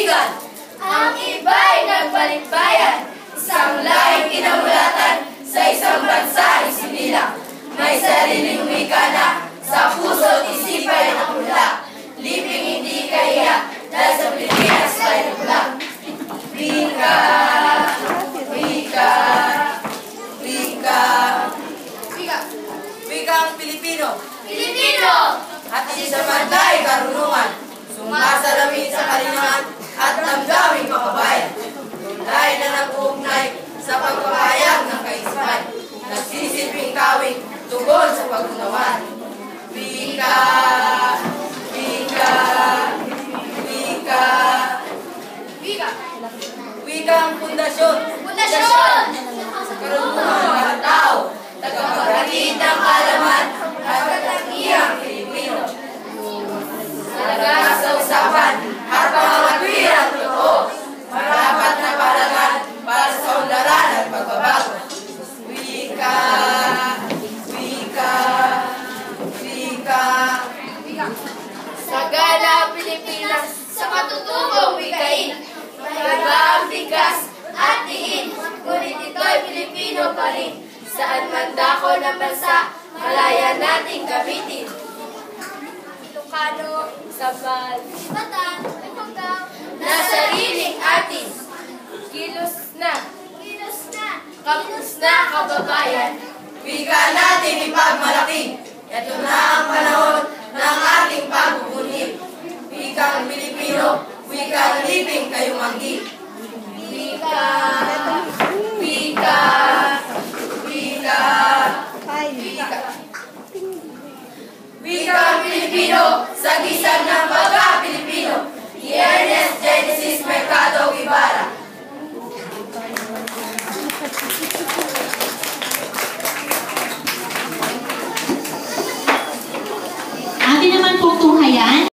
kaibigan. Ang iba'y nagbalikbayan, isang lahing kinamulatan, sa isang bansa isibilang. May sariling wika na, sa puso't isipay nakula. Liping hindi kaya, dahil sa Pilipinas ay nagula. Wika, wika, wika. Wika ang Pilipino. Pilipino! At isa man tayo karunungan, sumasalamin sa kalinangan at damdaming makabayan. Dahil na nag-uugnay sa pagpapahayag ng kaisipan, nagsisilbing kawing tugon sa pag-unawan. Wika, wika, wika. Wika! Wika ang pundasyon. Pundasyon! Sa karunungan ng mga tao, tagapaghatid ng kaalaman at katangiang Pilipino. Talaga sa usapan at pangangatwirang totoo, marapat na palagan para sa unlaran at pagbabago. Wika, wika, wika. Sagana Pilipinas sa katutubong wikain. Iba ang bigas at diin, ngunit ito'y Pilipino pa rin. Saan man dako ng bansa, malaya nating gamitin. Ilocano, Sabal, Batan, Ifugao, na sariling atin. Kilos na, kapos na kababayan. Wika natin ipagmalaki. Ito na ang panahon ng ating pagbubunyip. Wikang Pilipino, wikang liping kayumanggi. Wika, Wika, wika, wika. Wikang Pilipino, sa